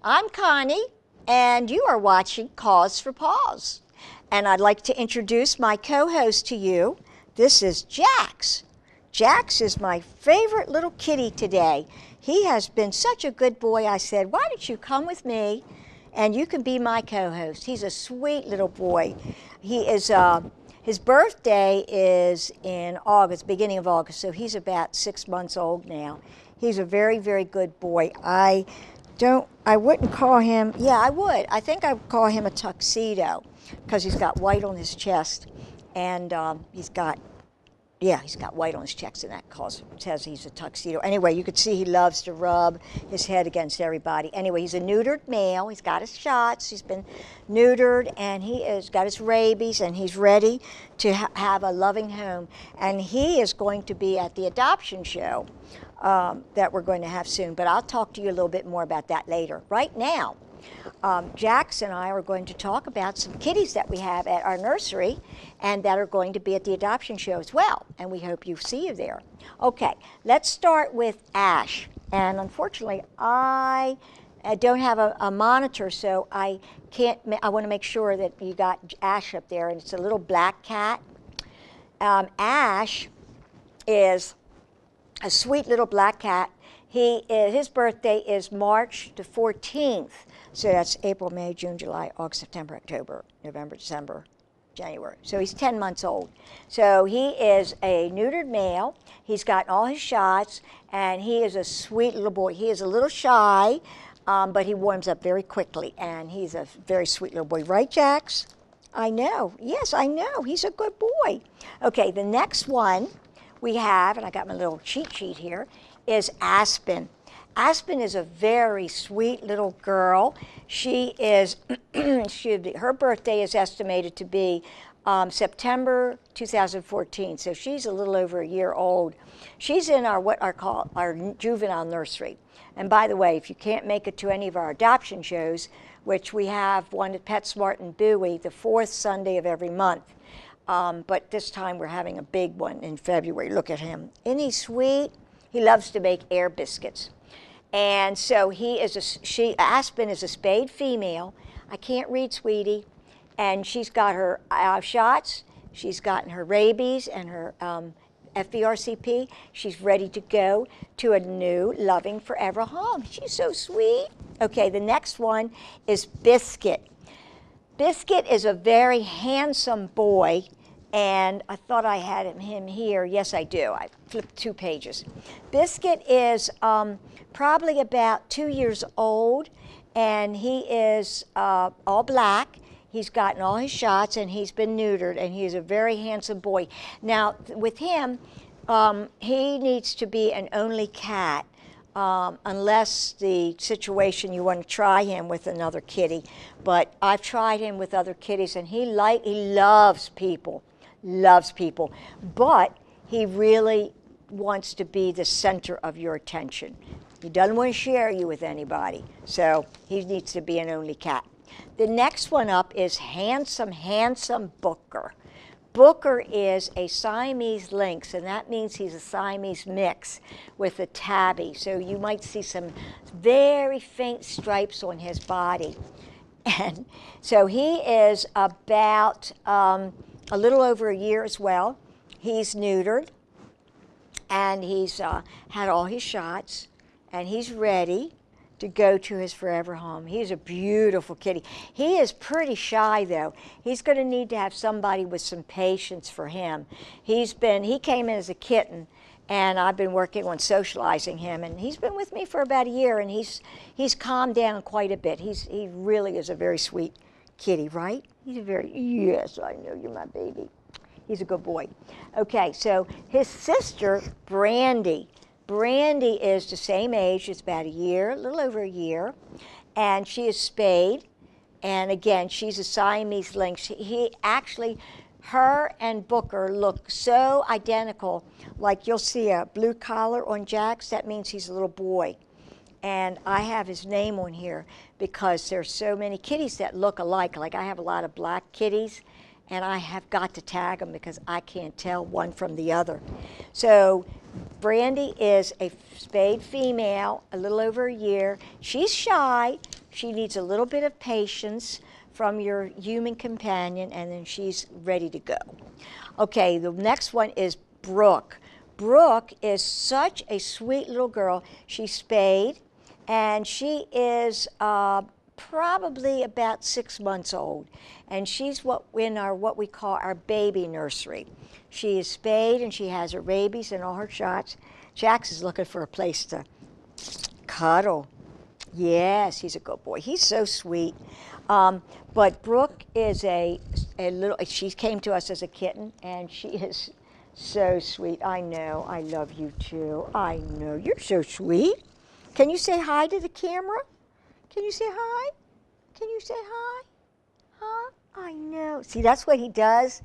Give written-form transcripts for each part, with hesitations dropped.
I'm Connie, and you are watching Cause for Paws. And I'd like to introduce my co-host to you. This is Jax. Jax is my favorite little kitty today. He has been such a good boy. I said, why don't you come with me and you can be my co-host. He's a sweet little boy. He is, his birthday is in August, beginning of August, so he's about 6 months old now. He's a very, very good boy. I wouldn't call him, yeah, I would. I think I would call him a tuxedo because he's got white on his chest and he's got white on his chest, and that says he's a tuxedo. Anyway, you could see he loves to rub his head against everybody. Anyway, he's a neutered male. He's got his shots. He's been neutered, and he has got his rabies, and he's ready to have a loving home. And he is going to be at the adoption show that we're going to have soon. But I'll talk to you a little bit more about that later. Right now, Jax and I are going to talk about some kitties that we have at our nursery and that are going to be at the adoption show as well. And we hope you see you there. Okay, let's start with Ash. And unfortunately, I don't have a monitor, so I want to make sure that you got Ash up there. And it's a little black cat. Ash is a sweet little black cat. His birthday is March the 14th. So that's April, May, June, July, August, September, October, November, December, January. So he's 10 months old. So he is a neutered male. He's gotten all his shots, and he is a sweet little boy. He is a little shy, but he warms up very quickly, and he's a very sweet little boy. Right, Jax? I know. Yes, I know. He's a good boy. Okay, the next one we have, and I got my little cheat sheet here, is Aspen. Aspen is a very sweet little girl. She is, her birthday is estimated to be September 2014, so she's a little over a year old. She's in our juvenile nursery. And by the way, if you can't make it to any of our adoption shows, which we have one at PetSmart and Bowie the 4th Sunday of every month, but this time we're having a big one in February. Look at him. Isn't he sweet? He loves to make air biscuits. And so Aspen is a spayed female. I can't read, sweetie. And she's got her shots. She's gotten her rabies and her FVRCP. She's ready to go to a new loving forever home. She's so sweet. Okay, the next one is Biscuit. Biscuit is a very handsome boy. And I thought I had him here. Yes, I do. I flipped 2 pages. Biscuit is probably about 2 years old, and he is all black. He's gotten all his shots, and he's been neutered, and he's a very handsome boy. Now, with him, he needs to be an only cat, unless the situation you want to try him with another kitty. But I've tried him with other kitties, and he loves people. Loves people, but he really wants to be the center of your attention. He doesn't want to share you with anybody, so he needs to be an only cat. The next one up is handsome, handsome Booker. Booker is a Siamese lynx, and that means he's a Siamese mix with a tabby, so you might see some very faint stripes on his body. And so he is about a little over a year as well. He's neutered, and he's had all his shots, and he's ready to go to his forever home. He's a beautiful kitty. He is pretty shy, though. He's going to need to have somebody with some patience for him. He came in as a kitten, and I've been working on socializing him, and he's been with me for about a year, and he's calmed down quite a bit. He really is a very sweet kitty, right? Yes, I know, you're my baby. He's a good boy. Okay, so his sister, Brandy. Brandy is the same age, it's about a little over a year, and she is spayed. And again, she's a Siamese lynx. Her and Booker look so identical. Like you'll see a blue collar on Jax, that means he's a little boy. And I have his name on here because there's so many kitties that look alike. Like I have a lot of black kitties, and I have got to tag them because I can't tell one from the other. So Brandy is a spayed female, a little over a year. She's shy. She needs a little bit of patience from your human companion, and then she's ready to go. Okay, the next one is Brooke. Brooke is such a sweet little girl. She's spayed, and she is probably about 6 months old, and she's what we call our baby nursery. She is spayed, and she has her rabies and all her shots. Jax is looking for a place to cuddle. Yes, he's a good boy. He's so sweet. But Brooke is a little, she came to us as a kitten, and she is so sweet. I know, I love you too. I know, you're so sweet. Can you say hi to the camera? Can you say hi? Can you say hi? Huh? I know. See, that's what he does.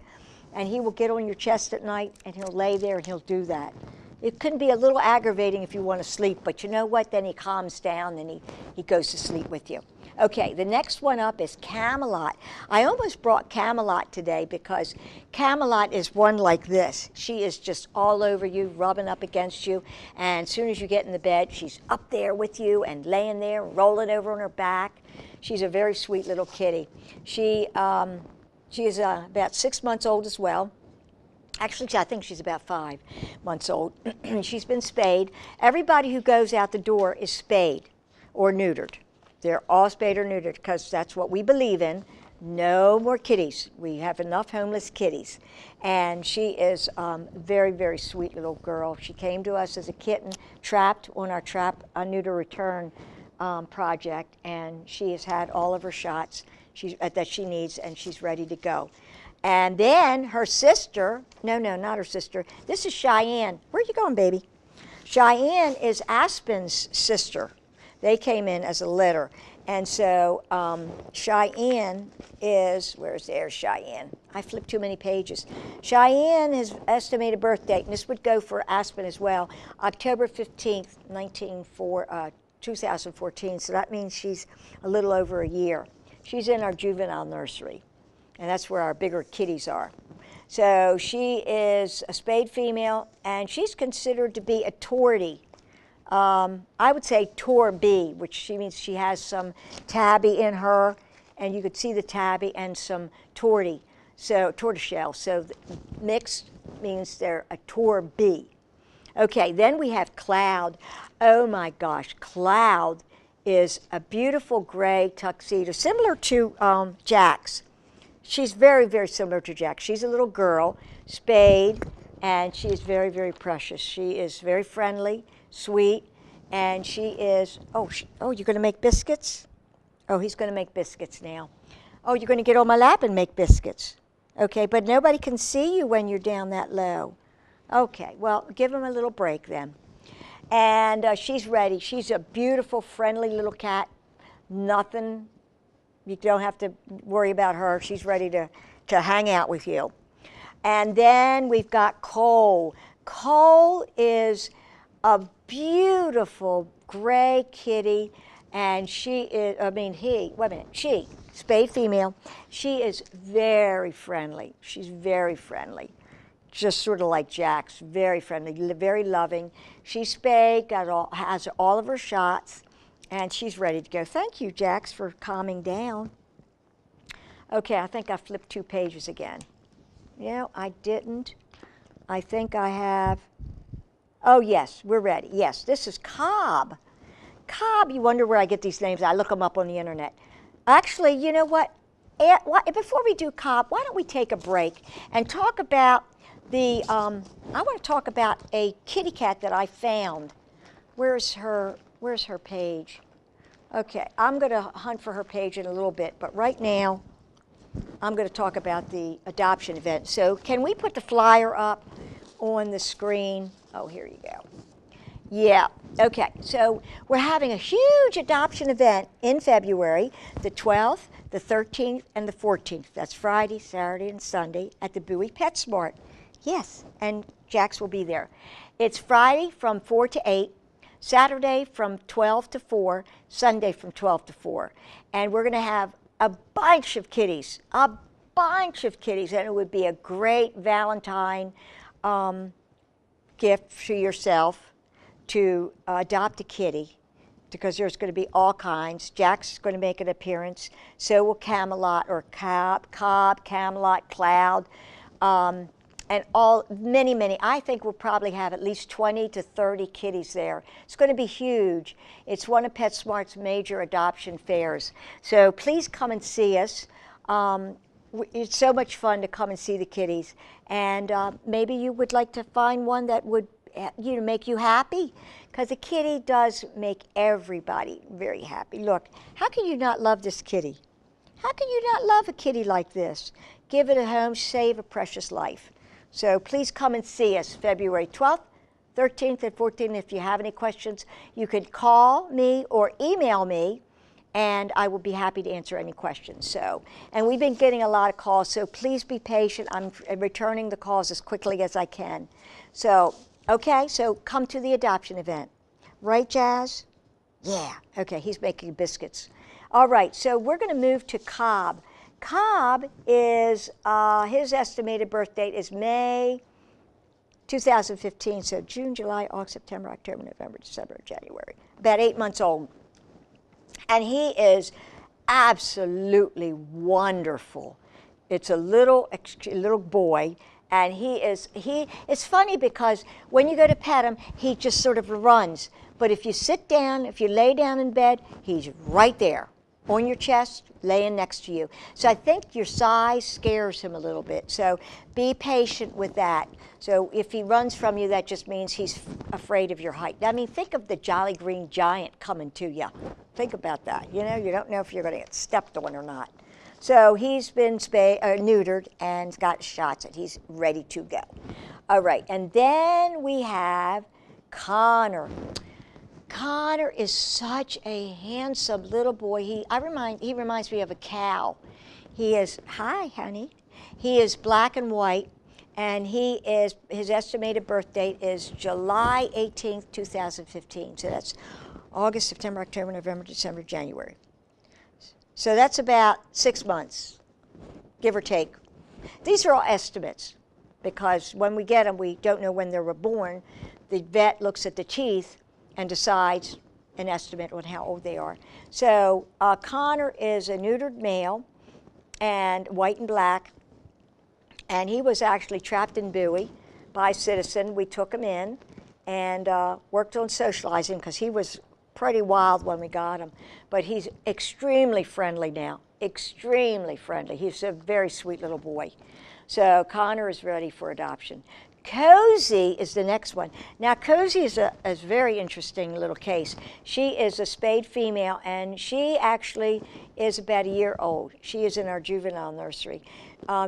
And he will get on your chest at night, and he'll lay there, and he'll do that. It can be a little aggravating if you want to sleep, but you know what? Then he calms down, and he goes to sleep with you. Okay, the next one up is Camelot. I almost brought Camelot today because Camelot is one like this. She is just all over you, rubbing up against you, and as soon as you get in the bed, she's up there with you and laying there, rolling over on her back. She's a very sweet little kitty. She is about 6 months old as well. Actually, I think she's about 5 months old. She's been spayed. Everybody who goes out the door is spayed or neutered. They're all spayed or neutered because that's what we believe in. No more kitties. We have enough homeless kitties. And she is very, very sweet little girl. She came to us as a kitten, trapped on our neuter return project, and she has had all of her shots that she needs, and she's ready to go. And then her sister, no, not her sister, this is Cheyenne. Where are you going, baby? Cheyenne is Aspen's sister. They came in as a litter. And so Cheyenne is, there's Cheyenne? I flipped too many pages. Cheyenne, his estimated birth date, and this would go for Aspen as well, October 15th, 2014. So that means she's a little over a year. She's in our juvenile nursery, and that's where our bigger kitties are. So she is a spayed female, and she's considered to be a tortie. I would say Tor B, which she means she has some tabby in her, and you could see the tabby and some tortoiseshell. So mixed means they're a Tor B. Okay, then we have Cloud. Oh my gosh, Cloud is a beautiful gray tuxedo, similar to Jax. She's very, very similar to Jax. She's a little girl, spayed, and she is very, very precious. She is very friendly, sweet, and she is, oh, you're going to make biscuits? Oh, he's going to make biscuits now. Oh, you're going to get on my lap and make biscuits. Okay, but nobody can see you when you're down that low. Okay, well, give him a little break then. And she's ready. She's a beautiful, friendly little cat. Nothing, you don't have to worry about her. She's ready to hang out with you. And then we've got Cole. Cole is a beautiful gray kitty, and she, spayed female. She is very friendly. She's very friendly. Just sort of like Jax, very friendly, very loving. She's spayed, has all of her shots, and she's ready to go. Thank you, Jax, for calming down. Okay, I think I flipped 2 pages again. No, I didn't. I think I have. Oh, yes, we're ready. Yes, this is Cobb. Cobb, you wonder where I get these names. I look them up on the internet. Actually, you know what? Before we do Cobb, why don't we take a break and talk about I want to talk about a kitty cat that I found. Where's her page? Okay, I'm going to hunt for her page in a little bit, but right now I'm going to talk about the adoption event. So can we put the flyer up on the screen? Oh, here you go. Yeah, okay, so we're having a huge adoption event in February, the 12th, the 13th, and the 14th. That's Friday, Saturday, and Sunday at the Bowie PetSmart. Yes, and Jax will be there. It's Friday from 4 to 8, Saturday from 12 to 4, Sunday from 12 to 4. And we're going to have a bunch of kitties, and it would be a great Valentine gift for yourself to adopt a kitty because there's going to be all kinds. Jack's going to make an appearance. So will Camelot or Cobb, Camelot, Cloud, and many. I think we'll probably have at least 20 to 30 kitties there. It's going to be huge. It's one of PetSmart's major adoption fairs. So please come and see us. It's so much fun to come and see the kitties. And maybe you would like to find one that would make you happy, because a kitty does make everybody very happy. Look, how can you not love this kitty? How can you not love a kitty like this? Give it a home, save a precious life. So please come and see us February 12th, 13th, and 14th. If you have any questions, you can call me or email me, and I will be happy to answer any questions. So, and we've been getting a lot of calls, so please be patient. I'm returning the calls as quickly as I can. So, okay, so come to the adoption event. Right, Jazz? Yeah, okay, he's making biscuits. All right, so we're going to move to Cobb. Cobb is, his estimated birth date is May 2015, so June, July, August, September, October, November, December, January. About 8 months old. And he is absolutely wonderful. It's a little boy. And it's funny because when you go to pet him, he just sort of runs. But if you sit down, if you lay down in bed, he's right there on your chest, laying next to you. So I think your size scares him a little bit. So be patient with that. So if he runs from you, that just means he's afraid of your height. I mean, think of the Jolly Green Giant coming to you. Think about that. You know, you don't know if you're going to get stepped on or not. So he's been neutered and got shots, and he's ready to go. All right, and then we have Connor. Connor is such a handsome little boy. He reminds me of a cow. He is, hi, honey. He is black and white, and his estimated birth date is July 18th, 2015. So that's August, September, October, November, December, January. So that's about 6 months, give or take. These are all estimates, because when we get them, we don't know when they were born. The vet looks at the teeth and decides an estimate on how old they are. So Connor is a neutered male, and white and black, and he was actually trapped in Bowie by a citizen. We took him in and worked on socializing, because he was pretty wild when we got him, but he's extremely friendly now, extremely friendly. He's a very sweet little boy. So Connor is ready for adoption. Cozy is the next one. Now Cozy is a very interesting little case. She is a spayed female, and she actually is about a year old. She is in our juvenile nursery.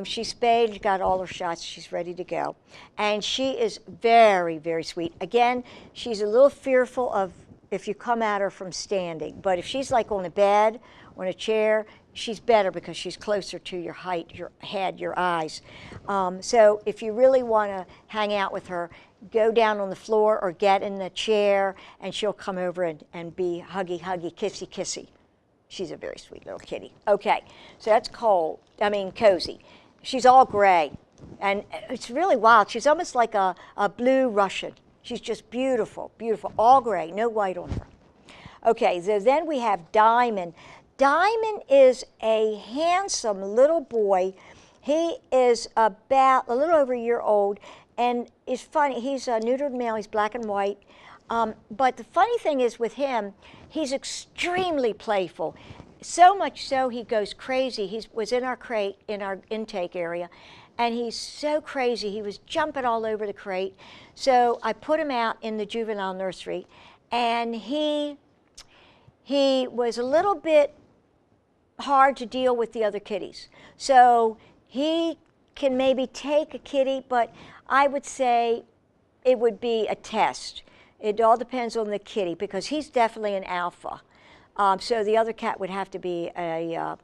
She's spayed, got all her shots, she's ready to go. And she is very, very sweet. Again, she's a little fearful of if you come at her from standing. But if she's like on a bed, on a chair, she's better because she's closer to your height, your head, your eyes. So if you really want to hang out with her, go down on the floor or get in the chair, and she'll come over and be huggy, kissy, kissy. She's a very sweet little kitty. Okay, so that's Cozy. She's all gray, and it's really wild. She's almost like a blue Russian. She's just beautiful, beautiful, all gray, no white on her. Okay, so then we have Diamond. Diamond is a handsome little boy. He is about a little over a year old, and it's funny, he's a neutered male, he's black and white. But the funny thing is with him, he's extremely playful. So much so he goes crazy. He was in our crate, in our intake area, and he's so crazy. He was jumping all over the crate. So I put him out in the juvenile nursery, and he was a little bit hard to deal with the other kitties. So he can maybe take a kitty, but I would say it would be a test. It all depends on the kitty, because he's definitely an alpha. So the other cat would have to be a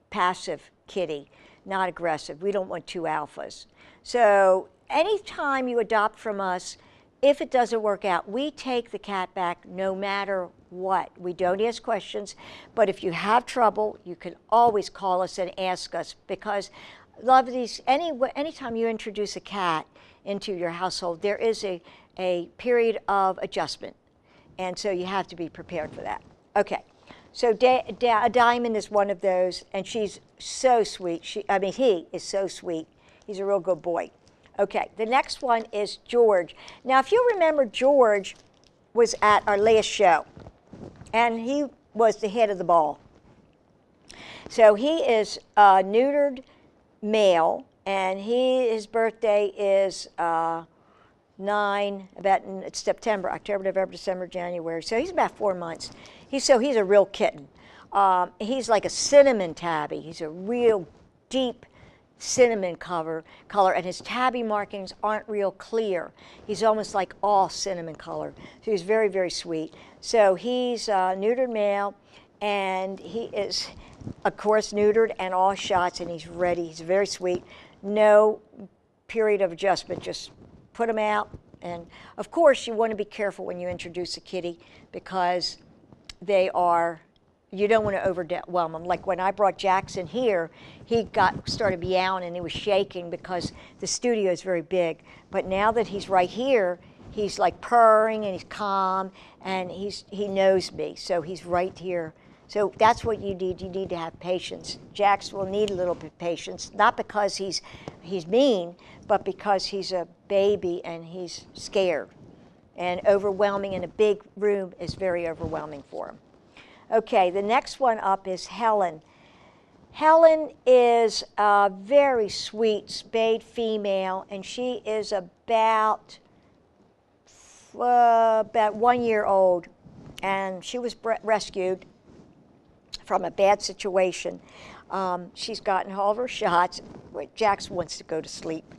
passive kitty, not aggressive. We don't want two alphas. So anytime you adopt from us, if it doesn't work out, we take the cat back no matter what. We don't ask questions, but if you have trouble, you can always call us and ask us, because anytime you introduce a cat into your household, there is a period of adjustment. And so you have to be prepared for that. Okay, so Diamond is one of those, and she's so sweet. He is so sweet. He's a real good boy. Okay, the next one is George. Now, if you remember, George was at our last show, and he was the head of the ball. So he is a neutered male, and his birthday is it's September, October, November, December, January. So he's about 4 months. He's a real kitten. He's like a cinnamon tabby. He's a real deep cinnamon color, and his tabby markings aren't real clear. He's almost like all cinnamon color. So he's very, very sweet. So he's a neutered male, and he is, of course, neutered and all shots, and he's ready. He's very sweet. No period of adjustment, just put him out. And of course, you want to be careful when you introduce a kitty, because you don't want to overwhelm them. Like when I brought Jackson here, he started meowing and he was shaking because the studio is very big. But now that he's right here, he's like purring and he's calm, and he knows me, so he's right here. So that's what you need. You need to have patience. Jax will need a little bit of patience, not because he's mean, but because he's a baby and he's scared. And overwhelming in a big room is very overwhelming for him. Okay, the next one up is Helen. Helen is a very sweet spayed female, and she is about 1 year old, and she was rescued from a bad situation. She's gotten all of her shots. Jax wants to go to sleep.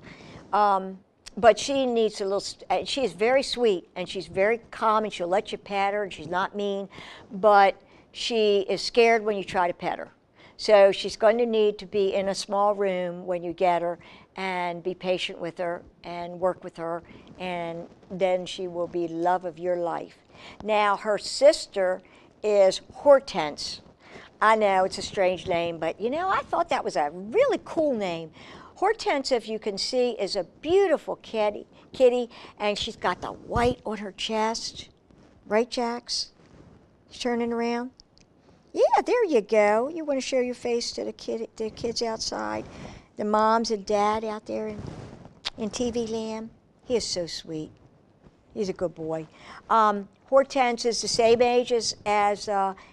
But she needs a little, she is very sweet, and she's very calm, and she'll let you pet her, and she's not mean, but she is scared when you try to pet her. So she's going to need to be in a small room when you get her, and be patient with her and work with her, and then she will be love of your life. Now, her sister is Hortense. I know it's a strange name, but you know, I thought that was a really cool name. Hortense, if you can see, is a beautiful kitty, and she's got the white on her chest. Right, Jax? Turning around. Yeah, there you go. You want to show your face to the kids outside, the moms and dad out there in TV land. He is so sweet. He's a good boy. Hortense is the same age as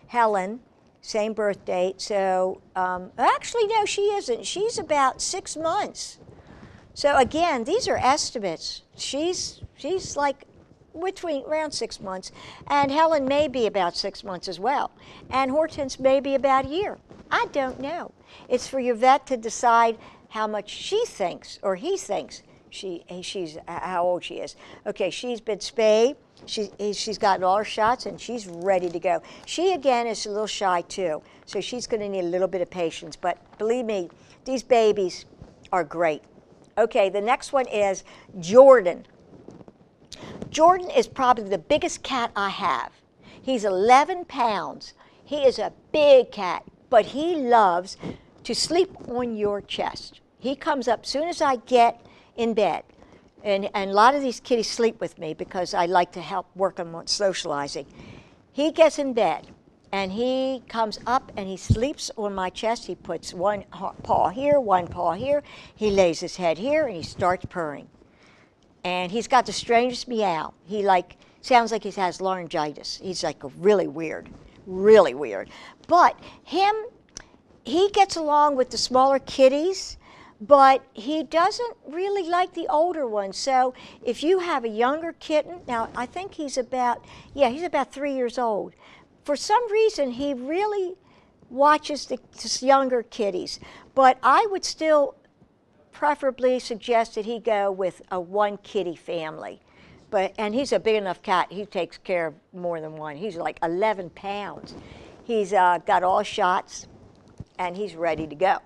Helen, same birth date. So actually, no, she isn't. She's about 6 months. So again, these are estimates. She's like around 6 months, and Helen may be about 6 months as well, and Hortense may be about a year. I don't know. It's for your vet to decide how much she thinks or he thinks she's how old she is. Okay, she's been spayed. She's gotten all her shots, and she's ready to go. She again is a little shy too, so she's going to need a little bit of patience. But believe me, these babies are great. Okay, the next one is Jordan. Jordan is probably the biggest cat I have. He's 11 pounds. He is a big cat, but he loves to sleep on your chest. He comes up soon as I get in bed. And a lot of these kitties sleep with me because I like to help work on socializing. He gets in bed, and he comes up and he sleeps on my chest. He puts one paw here, one paw here. He lays his head here, and he starts purring. And he's got the strangest meow. He sounds like he has laryngitis. He's like really weird, really weird. But he gets along with the smaller kitties, but he doesn't really like the older ones. So if you have a younger kitten, now I think he's about 3 years old. For some reason, he really watches the younger kitties. But I would still preferably suggest that he go with a one kitty family. And he's a big enough cat. He takes care of more than one. He's like 11 pounds. He's got all shots, and he's ready to go.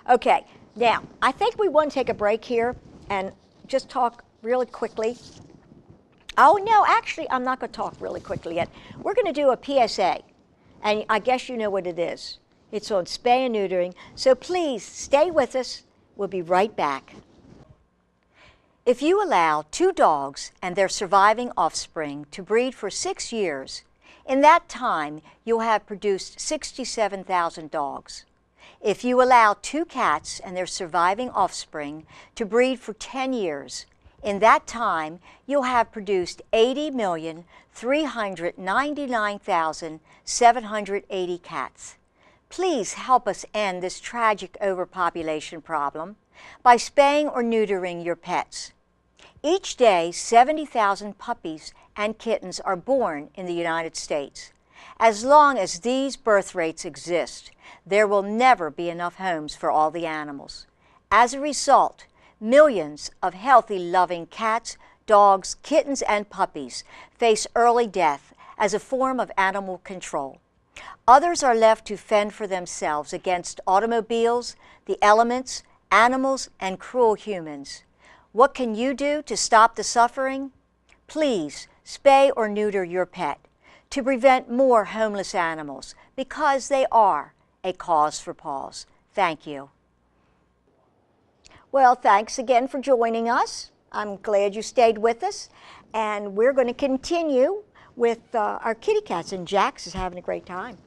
Okay, now I think we want to take a break here and just talk really quickly. Oh no, actually I'm not going to talk really quickly yet. We're going to do a PSA, and I guess you know what it is. It's on spay and neutering, so please stay with us. We'll be right back. If you allow 2 dogs and their surviving offspring to breed for 6 years, in that time you'll have produced 67,000 dogs. If you allow 2 cats and their surviving offspring to breed for 10 years, in that time you'll have produced 80,399,780 cats. Please help us end this tragic overpopulation problem by spaying or neutering your pets. Each day, 70,000 puppies and kittens are born in the United States. As long as these birth rates exist, there will never be enough homes for all the animals. As a result, millions of healthy, loving cats, dogs, kittens, and puppies face early death as a form of animal control. Others are left to fend for themselves against automobiles, the elements, animals, and cruel humans. What can you do to stop the suffering? Please spay or neuter your pet to prevent more homeless animals, because they are a cause for Paws. Thank you. Well, thanks again for joining us. I'm glad you stayed with us, and we're going to continue with our kitty cats, and Jax is having a great time.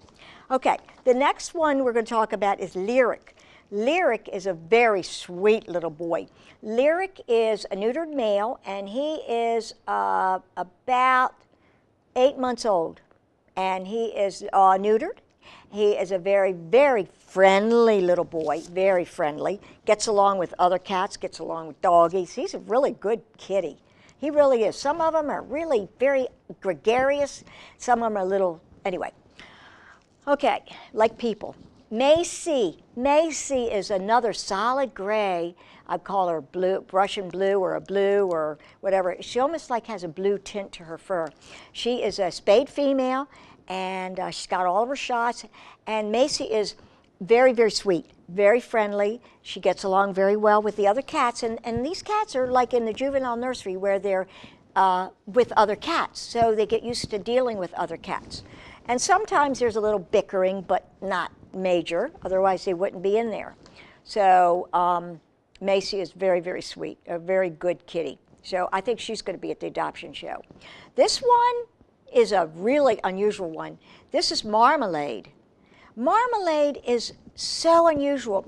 Okay, the next one we're going to talk about is Lyric. Lyric is a very sweet little boy. Lyric is a neutered male, and he is about 8 months old, and he is neutered. He is a very, very friendly little boy, very friendly. Gets along with other cats, gets along with doggies. He's a really good kitty. He really is. Some of them are really very gregarious. Some of them are a little, anyway. Okay, like people. Macy. Macy is another solid gray. I'd call her blue, Russian blue or a blue or whatever. She almost like has a blue tint to her fur. She is a spayed female, and she's got all of her shots. And Macy is very, very sweet, very friendly. She gets along very well with the other cats. And these cats are like in the juvenile nursery where they're with other cats. So they get used to dealing with other cats. And sometimes there's a little bickering, but not major. Otherwise, they wouldn't be in there. So Macy is very, very sweet, a very good kitty. So I think she's going to be at the adoption show. This one is a really unusual one. This is Marmalade. Marmalade is so unusual.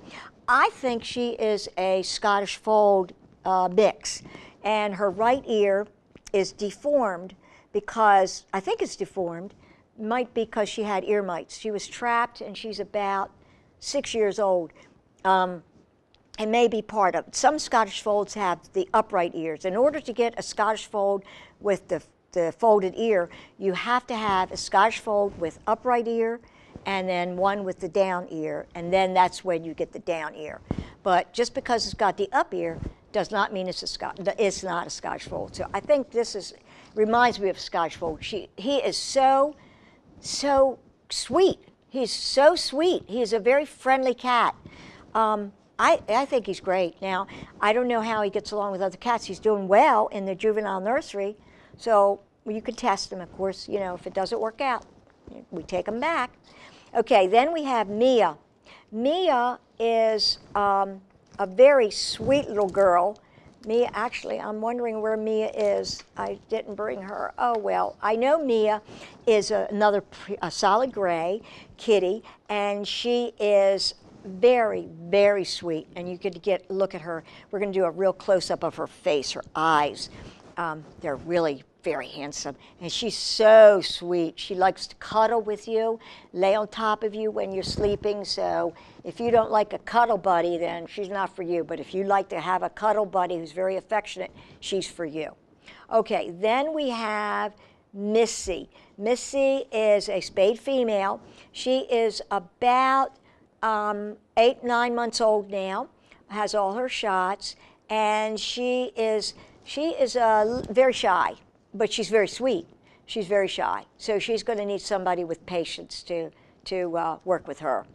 I think she is a Scottish Fold mix. And her right ear is deformed because, I think it's deformed, might be because she had ear mites. She was trapped, and she's about 6 years old. It may be part of it. Some Scottish Folds have the upright ears. In order to get a Scottish Fold with the folded ear, you have to have a Scottish Fold with upright ear and then one with the down ear, and then that's when you get the down ear. But just because it's got the up ear does not mean it's not a Scottish Fold. So I think this reminds me of a Scottish Fold. He is so sweet. He's so sweet. He is a very friendly cat. I think he's great. Now, I don't know how he gets along with other cats. He's doing well in the juvenile nursery, so you can test him, of course. You know, if it doesn't work out, we take him back. Okay, then we have Mia. Mia is a very sweet little girl. Mia, actually, I'm wondering where Mia is. I didn't bring her. Oh, well, I know Mia is another solid gray kitty, and she is very, very sweet. And you could look at her. We're going to do a real close-up of her face, her eyes. They're really very handsome. And she's so sweet. She likes to cuddle with you, lay on top of you when you're sleeping. So if you don't like a cuddle buddy, then she's not for you. But if you like to have a cuddle buddy who's very affectionate, she's for you. Okay, then we have Missy. Missy is a spayed female. She is about 8, 9 months old now, has all her shots, and she is very shy, but she's very sweet. She's very shy, so she's going to need somebody with patience to work with her.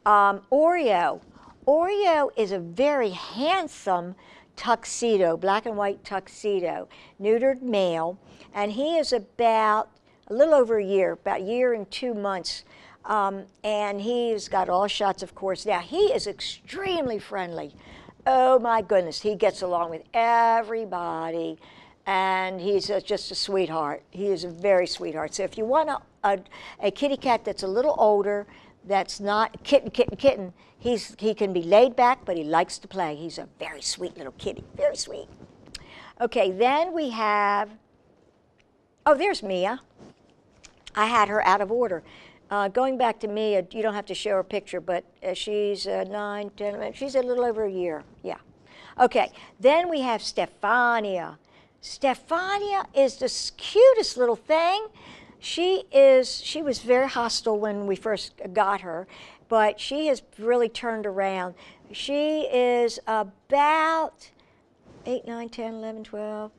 Oreo. Oreo is a very handsome tuxedo, black and white tuxedo, neutered male, and he is about a little over a year, about a year and 2 months. And he's got all shots, of course. Now, he is extremely friendly, oh my goodness, he gets along with everybody, and he's just a sweetheart. He is a very sweetheart. So if you want a kitty cat that's a little older, that's not kitten, he can be laid back, but he likes to play. He's a very sweet little kitty, very sweet. Okay, then we have, oh, there's Mia. I had her out of order. Going back to Mia, you don't have to show her picture, but she's 9, 10, she's a little over a year, yeah. Okay, then we have Stefania. Stefania is the cutest little thing. She was very hostile when we first got her, but she has really turned around. She is about 8, 9, 10, 11, 12.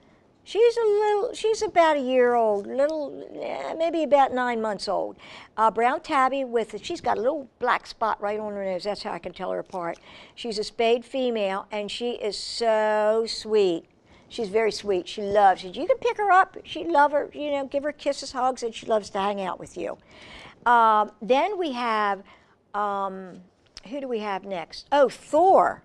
She's about a year old, maybe about 9 months old. Brown tabby she's got a little black spot right on her nose. That's how I can tell her apart. She's a spayed female, and she is so sweet. She's very sweet. She loves you. You can pick her up. She love her, give her kisses, hugs, and she loves to hang out with you. Then we have, who do we have next? Oh, Thor.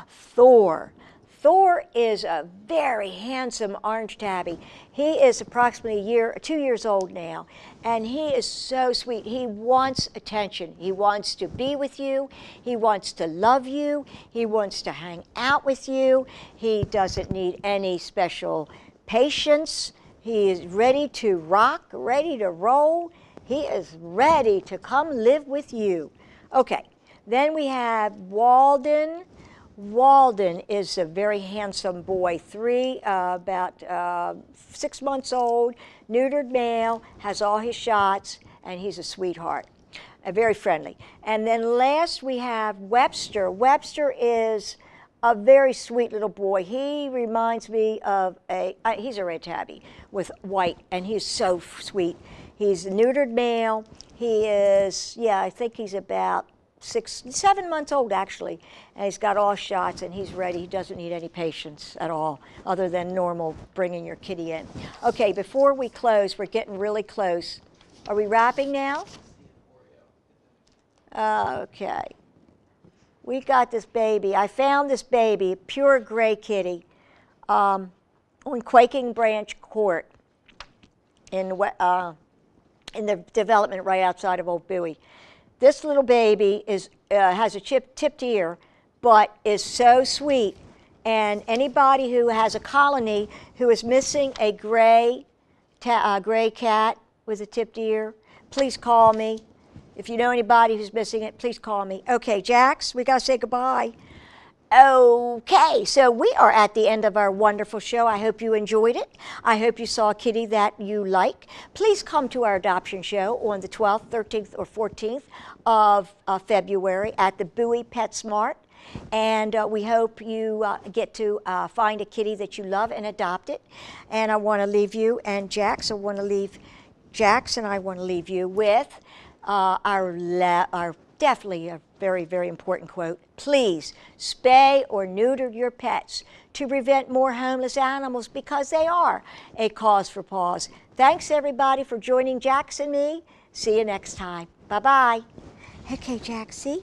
Thor. Thor is a very handsome orange tabby. He is approximately 2 years old now, and he is so sweet. He wants attention. He wants to be with you. He wants to love you. He wants to hang out with you. He doesn't need any special patience. He is ready to rock, ready to roll. He is ready to come live with you. Okay, then we have Walden. Walden is a very handsome boy, about 6 months old, neutered male, has all his shots, and he's a sweetheart, very friendly. And then last we have Webster. Webster is a very sweet little boy. He reminds me of he's a red tabby with white, and he's so sweet. He's a neutered male. He is, I think he's about 7 months old actually, and he's got all shots, and he's ready. He doesn't need any patience at all, other than normal bringing your kitty in. Okay, before we close, we're getting really close. Are we wrapping now? Okay. We got this baby. I found this baby, pure gray kitty, on Quaking Branch Court in the development right outside of Old Bowie. This little baby has a tipped ear, but is so sweet. And anybody who has a colony who is missing a gray cat with a tipped ear, please call me. If you know anybody who's missing it, please call me. Okay, Jax, we got to say goodbye. Okay, so we are at the end of our wonderful show. I hope you enjoyed it. I hope you saw a kitty that you like. Please come to our adoption show on the 12th, 13th, or 14th of February at the Bowie PetSmart. And we hope you get to find a kitty that you love and adopt it. And I want to leave you and Jax, I want to leave you with our definitely a very, very important quote. Please spay or neuter your pets to prevent more homeless animals, because they are a cause for Paws. Thanks everybody for joining Jax and me. See you next time. Bye-bye. Okay, Jax, see?